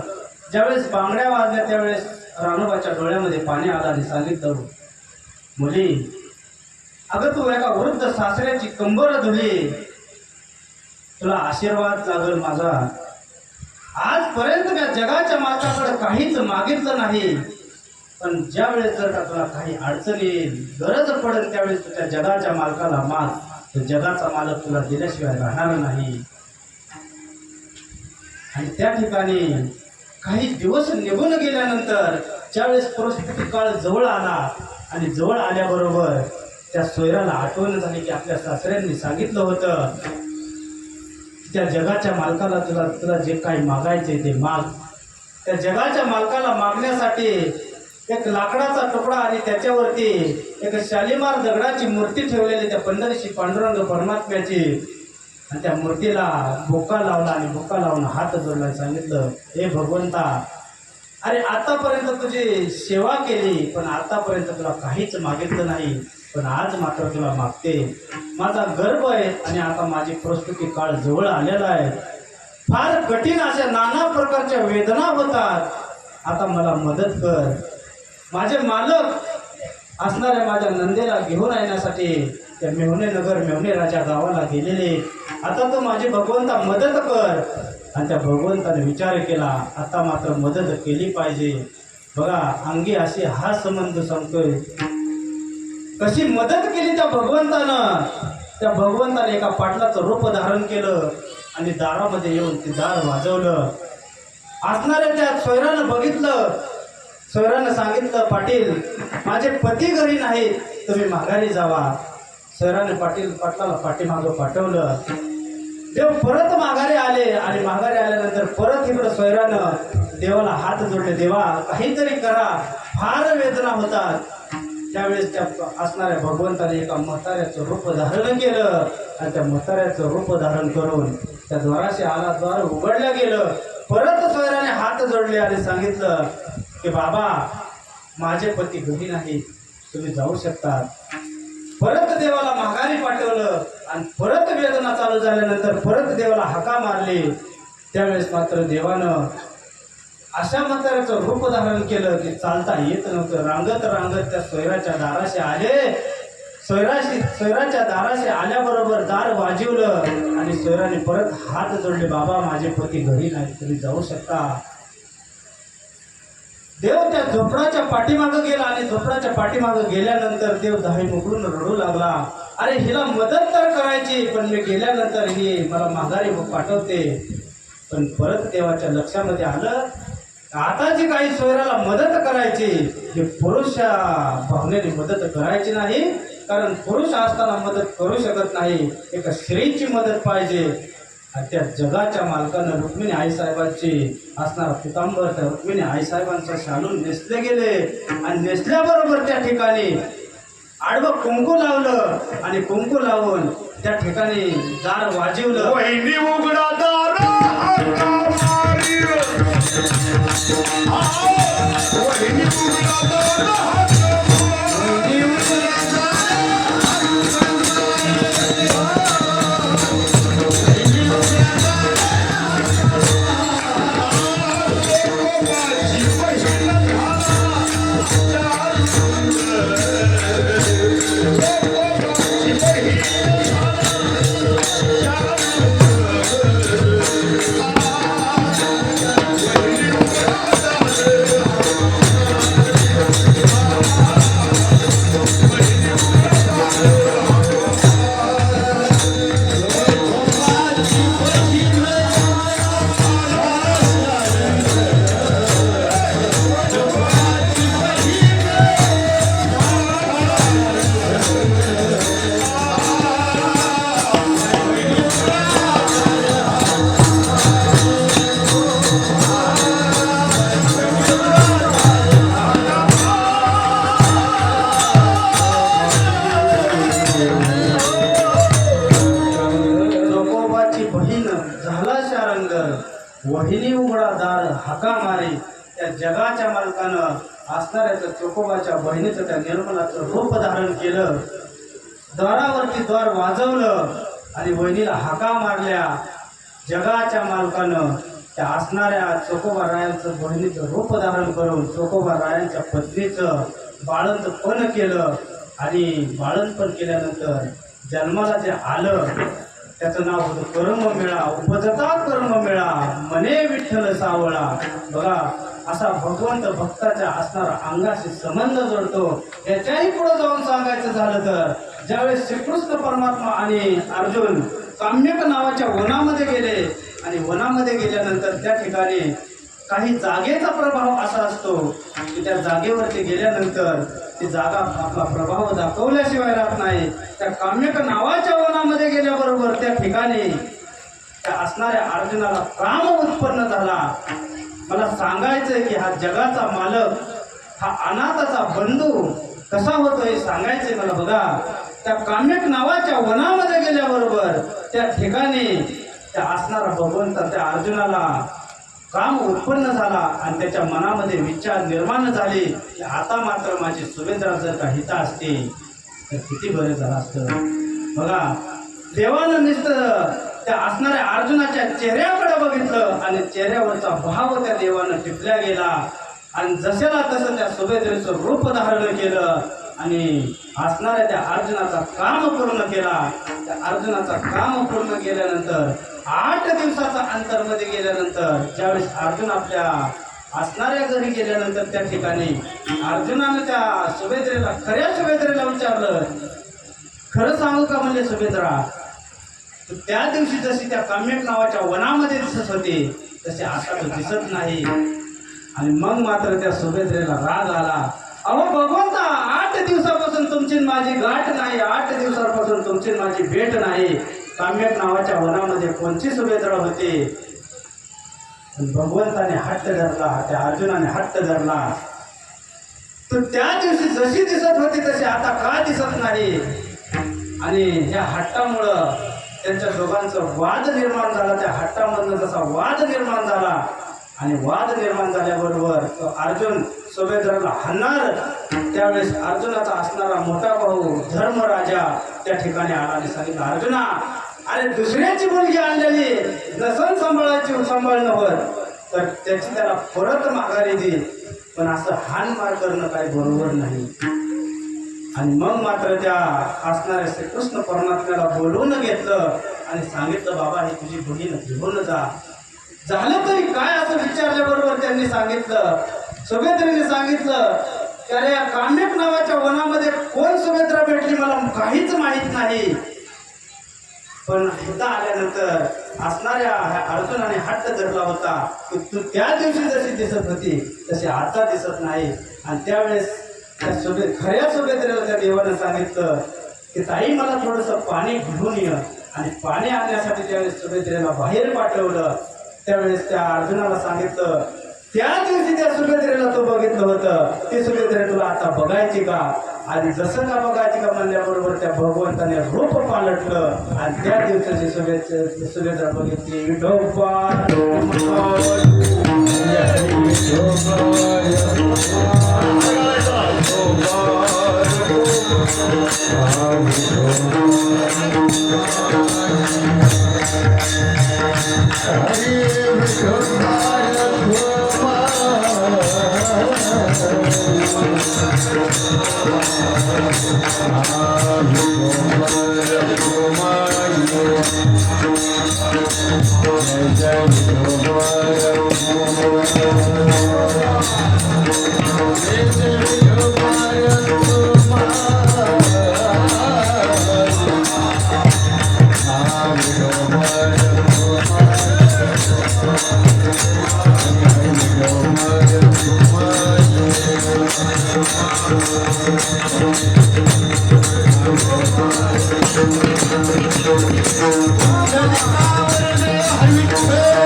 Speaker 1: ज्यावेळेस बांगड्या वाजल्या त्यावेळेस रानोबाच्या डोळ्यामध्ये पाणी आलं आणि सांगितलं, मुली, अगं तू एका वृद्ध सासऱ्याची कंबर धुली, तुला आशीर्वाद लागल माझा. आजपर्यंत त्या जगाच्या मालकाकडे काहीच मागितलं नाही, पण ज्यावेळेस जर का तुला काही अडचण येईल, गरज पडेल, त्यावेळेस तू त्या जगाच्या मालकाला माग. तो जगाचा मालक तुला दिल्याशिवाय राहणार नाही. आणि त्या ठिकाणी काही दिवस निघून गेल्यानंतर ज्यावेळेस परिस्थिती काळ जवळ आला आणि जवळ आल्याबरोबर त्या सोयराला आठवण झाली की आपल्या सासऱ्यांनी सांगितलं होतं, त्या जगाच्या मालकाला तुला जे काही मागायचे ते माग. त्या जगाच्या मालकाला मागण्यासाठी एक लाकडाचा तुकडा आणि त्याच्यावरती एक शालिमार दगडाची मूर्ती ठेवलेली, त्या पंढरीशी पांडुरंग परमात्म्याची. आणि त्या मूर्तीला बुक्का लावला आणि बुक्का लावून हात जोडला, सांगितलं, हे भगवंता, अरे आतापर्यंत तुझी सेवा केली, पण आतापर्यंत तुला काहीच मागितलं नाही, पण आज मात्र तुला मागते. माझा गर्भ आहे आणि आता माझी परिस्थिती काळ जवळ आलेला आहे. फार कठीण अशा नाना प्रकारच्या वेदना होतात. आता मला मदत कर. माझे मालक असणाऱ्या माझ्या नंदेला घेऊन येण्यासाठी त्या मेहुणे नगर मेहुणे राजा गावाला गेलेले. आता तो माझी भगवंता मदत कर. आणि त्या भगवंताने विचार केला, आता मात्र मदत केली पाहिजे. बघा, अंगी अशी हा संबंध सांगतोय, कशी मदत केली त्या भगवंतानं. त्या भगवंताने एका पाटलाचं रूप धारण केलं आणि दारामध्ये येऊन ते दार वाजवलं. असणाऱ्या त्या सोयरानं बघितलं. सोयरानं सांगितलं, पाटील, माझे पती घरी नाहीत, तुम्ही माघारी जावा. सोयराने पाटलाला पाठीमागं पाठवलं. देव परत माघारी आले आणि माघारी आल्यानंतर परत इकडं सोयरानं देवाला हात जोडले, देवा काहीतरी करा, फार वेदना होतात. त्यावेळेस त्या असणाऱ्या भगवंताने एका म्हाताऱ्याचं रूप धारण केलं आणि त्या म्हाताऱ्याचं रूप धारण करून त्या द्वाराशी आला. द्वार उघडलं गेलं. परत सोयराने हात जोडले आणि सांगितलं की बाबा, माझे पती घरी नाही, तुम्ही जाऊ शकता. परत देवाला माघारी पाठवलं आणि परत वेदना चालू झाल्यानंतर परत देवाला हाका मारली. त्यावेळेस मात्र देवानं अशा म्हाताऱ्याचं रूप धारण केलं की चालता येत नव्हतं. रांगत रांगत त्या सोयराच्या दाराशी आले. सोयराच्या दाराशी आल्याबरोबर दार वाजवलं आणि सोयराने परत हात जोडले, बाबा, माझे पती घरी नाही, तुम्ही जाऊ शकता. देव त्या झोपडाच्या पाठीमागं गेला आणि झोपडाच्या पाठीमागं गेल्यानंतर देव धाई मोकळून रडू लागला. अरे, हिला मदत तर करायची, पण मी गेल्यानंतर ही मला माघारी पाठवते. पण परत देवाच्या लक्षामध्ये आलं, आता जी काही सोयराला मदत करायची, ही पुरुषा भावनेने मदत करायची नाही. कारण पुरुष असताना मदत करू शकत नाही, एका स्त्रीची मदत पाहिजे. आणि त्या जगाच्या मालकानं रुक्मिणी आईसाहेबांची असणारा पितांबर त्या रुक्मिणी आईसाहेबांचा शालून नेसले गेले आणि नेसल्याबरोबर त्या ठिकाणी आडवं कुंकू लावलं आणि कुंकू लावून त्या ठिकाणी दार वाजवलं.
Speaker 2: वहिनी उघडा दार, वहिनी उघडा दार.
Speaker 1: बहिणी उघडा दार हाका मारे. त्या जगाच्या मालकानं असणाऱ्याचं चोकोबाच्या बहिणीचं त्या निर्मलाचं रूप धारण केलं. द्वारावरती द्वार वाजवलं आणि बहिणीला हाका मारल्या. जगाच्या मालकानं त्या असणाऱ्या चोकोबा रायांचं बहिणीचं रूप धारण करून चोकोबा रायांच्या पत्नीचं बाळंतपण केलं. आणि बाळंतपण केल्यानंतर जन्माला जे आलं त्याचं नाव होतं कर्ममेळा. उपजता कर्ममेळा मने विठ्ठल सावळा. बघा, असा भगवंत भक्ताच्या असणारा अंगाशी संबंध जोडतो. याच्याही पुढे जाऊन सांगायचं झालं तर ज्यावेळेस श्रीकृष्ण परमात्मा आणि अर्जुन काम्यक नावाच्या वनामध्ये गेले आणि वनामध्ये गेल्यानंतर त्या ठिकाणी काही जागेचा प्रभाव असा असतो की त्या जागेवरती गेल्यानंतर ती जागा आपला प्रभाव दाखवल्याशिवाय राहत नाही. त्या काम्यक नावाच्या वनामध्ये गेल्याबरोबर त्या ठिकाणी त्या असणाऱ्या अर्जुनाला काम उत्पन्न झाला. मला सांगायचंय की हा जगाचा मालक हा अनाथाचा बंधू कसा होतो हे सांगायचंय मला. बघा, त्या काम्यक नावाच्या वनामध्ये गेल्याबरोबर त्या ठिकाणी त्या असणारा भगवंत त्या अर्जुनाला काम उत्पन्न झाला आणि त्याच्या मनामध्ये विचार निर्माण झाले की आता मात्र माझी सुभेद्रा जर का हिता असते तर किती बरे झालं असतं. बघा, देवानं नुसतं त्या असणाऱ्या अर्जुनाच्या चेहऱ्याकडे बघितलं आणि चेहऱ्यावरचा भाव त्या देवानं टिपल्या गेला आणि जशाला तसं त्या सुभेद्रेचं रूप धारण केलं आणि असणाऱ्या त्या अर्जुनाचा काम पूर्ण केला. त्या अर्जुनाचा काम पूर्ण केल्यानंतर 8 दिवसाचा अंतरमध्ये गेल्यानंतर ज्यावेळेस अर्जुन आपल्या असणाऱ्या घरी गेल्यानंतर त्या ठिकाणी अर्जुनानं त्या सुभेद्रेला खऱ्या सुभेद्रेला विचारलं, खरं सांगू का म्हणले सुभेद्रा, त्या दिवशी जशी त्या काम्यक नावाच्या वनामध्ये दिसत होती तसे आता तो दिसत नाही. आणि मग मात्र त्या सुभेद्रेला राग आला. अहो भगवंता, 8 दिवसापासून तुमची माझी गाठ नाही, 8 दिवसापासून तुमची माझी भेट नाही. काम्यक नावाच्या वनामध्ये कोणची सुभेद्रा होती? भगवंताने हट्ट धरला, त्या अर्जुनाने हट्ट धरला. तर त्या दिवशी जशी दिसत होती तशी आता का दिसत नाही? आणि ह्या हट्टामुळं त्यांच्या दोघांचा वाद निर्माण झाला. त्या हट्टामधनं जसा वाद निर्माण झाला आणि वाद निर्माण झाल्याबरोबर तो अर्जुन सुभेद्राला हाणणार. त्यावेळेस अर्जुनाचा असणारा मोठा भाऊ धर्मराजा त्या ठिकाणी आला आणि सांगितलं, अर्जुना, अरे दुसऱ्याची मुलगी आणलेली नसन सांभाळणं होत तर त्याची त्याला परत माघारी दे, पण असं हाण मार करणं काही बरोबर नाही. आणि मग मात्र त्या असणाऱ्या श्रीकृष्ण परमात्म्याला बोलवून घेतलं आणि सांगितलं, बाबा ही तुझी बहीण घेऊन जा. झालं तरी काय असं विचारल्याबरोबर त्यांनी सांगितलं, सुभेद्रेने सांगितलं, अरे या काम्यक नावाच्या वनामध्ये कोण सुभेद्रा भेटली मला काहीच माहीत नाही. पण हिता आल्यानंतर असणाऱ्या अर्जुनाने हट्ट धरला होता की तू त्या दिवशी जशी दिसत होती तशी आता दिसत नाही. आणि त्यावेळेस त्या खऱ्या सुभेद्रेला त्या देवानं सांगितलं की ताई, मला थोडंसं पाणी घेऊन ये. आणि पाणी आणण्यासाठी त्यावेळेस सुभेद्रेला बाहेर पाठवलं. त्यावेळेस त्या अर्जुनाला सांगितलं, त्या दिवशी त्या सुभेद्रेला तो बघितलं होतं, ती सुभेद्रे तुला आता बघायची का? आणि जसं का बघायची का म्हणल्याबरोबर त्या भगवंताने रूप पालटलं आणि त्या दिवसाची सुभेद्रा बघितली.
Speaker 2: हरी